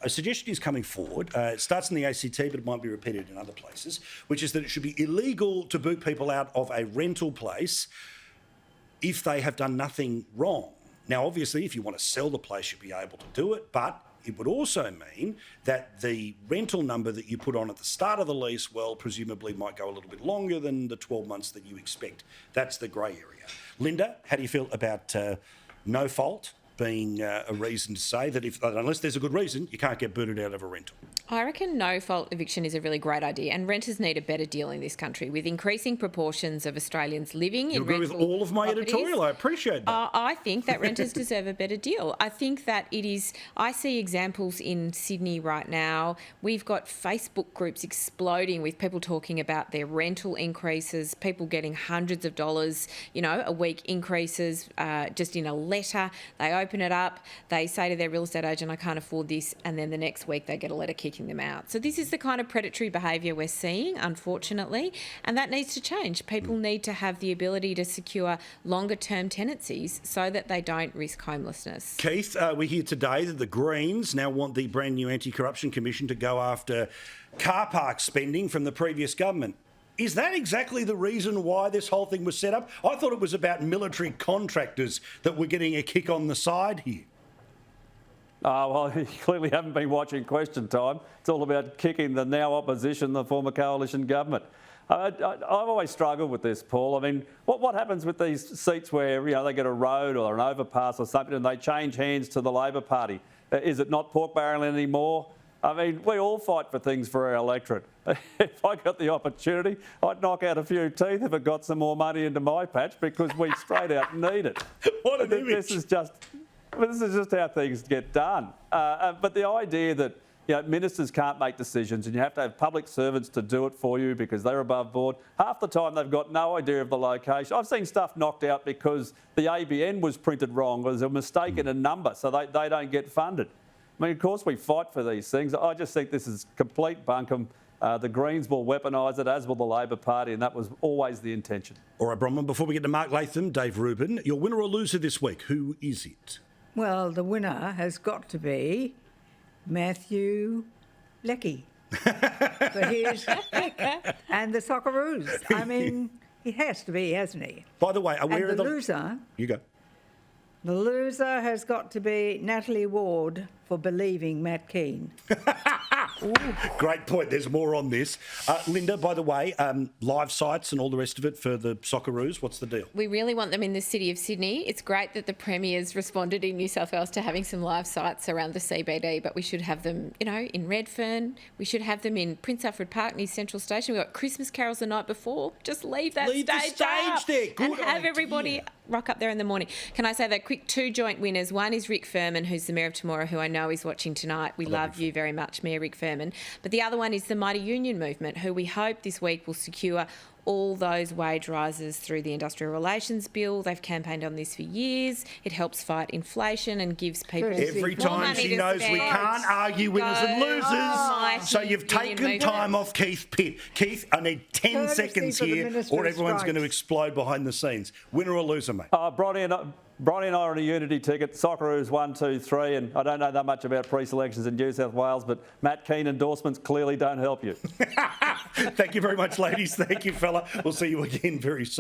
a suggestion is coming forward. It starts in the ACT, but it might be repeated in other places, which is that it should be illegal to boot people out of a rental place if they have done nothing wrong. Now, obviously, if you want to sell the place, you'll be able to do it, but it would also mean that the rental number that you put on at the start of the lease, well, presumably might go a little bit longer than the 12 months that you expect. That's the grey area. Linda, how do you feel about no fault being a reason to say that unless there's a good reason, you can't get booted out of a rental? I reckon no-fault eviction is a really great idea, and renters need a better deal in this country with increasing proportions of Australians living in rental. You agree with all of my properties. editorial? I appreciate that. I think that renters deserve a better deal. I think that it is. I see examples in Sydney right now. We've got Facebook groups exploding with people talking about their rental increases, people getting hundreds of dollars, a week increases just in a letter. They open it up, they say to their real estate agent, I can't afford this, and then the next week they get a letter kicking them out. So this is the kind of predatory behaviour we're seeing, unfortunately, and that needs to change. People need to have the ability to secure longer-term tenancies so that they don't risk homelessness. Keith, we hear today that the Greens now want the brand new Anti-Corruption Commission to go after car park spending from the previous government. Is that exactly the reason why this whole thing was set up? I thought it was about military contractors that were getting a kick on the side here. Well, you clearly haven't been watching Question Time. It's all about kicking the now opposition, the former coalition government. I've always struggled with this, Paul. I mean, what happens with these seats where they get a road or an overpass or something and they change hands to the Labor Party? Is it not pork barrelling anymore? I mean, we all fight for things for our electorate. If I got the opportunity, I'd knock out a few teeth if it got some more money into my patch because we straight out need it. What an image. This is just how things get done. But the idea that ministers can't make decisions and you have to have public servants to do it for you because they're above board, half the time they've got no idea of the location. I've seen stuff knocked out because the ABN was printed wrong, or there's a mistake in a number, so they don't get funded. I mean, of course we fight for these things. I just think this is complete bunkum. The Greens will weaponise it, as will the Labor Party, and that was always the intention. All right, Bronwyn, before we get to Mark Latham, Dave Rubin, your winner or loser this week, who is it? Well, the winner has got to be Matthew Leckie for his and the Socceroos. I mean, he has to be, hasn't he? By the way, aware of the loser. You go. The loser has got to be Natalie Ward for believing Matt Keane. Great point. There's more on this. Linda, by the way, live sites and all the rest of it for the Socceroos, what's the deal? We really want them in the city of Sydney. It's great that the Premier's responded in New South Wales to having some live sites around the CBD, but we should have them, in Redfern. We should have them in Prince Alfred Park near Central Station. We've got Christmas carols the night before. Just leave the stage up there. Good and have idea. everybody rock up there in the morning. Can I say that quick two joint winners? One is Rick Furman, who's the Mayor of Temora, who I know is watching tonight. We love you very much, Mayor Rick Furman. But the other one is the Mighty Union Movement, who we hope this week will secure all those wage rises through the Industrial Relations Bill. They've campaigned on this for years. It helps fight inflation and gives people every more time money she to knows spend. we can't argue winners and losers. So you've taken time off Keith Pitt. Keith, I need 10 seconds here or everyone's going to explode behind the scenes. Winner or loser, mate? Bronnie and I are on a unity ticket. Socceroos 1, 2, 3, and I don't know that much about pre-selections in New South Wales, but Matt Keane endorsements clearly don't help you. Thank you very much, ladies. Thank you, fella. We'll see you again very soon.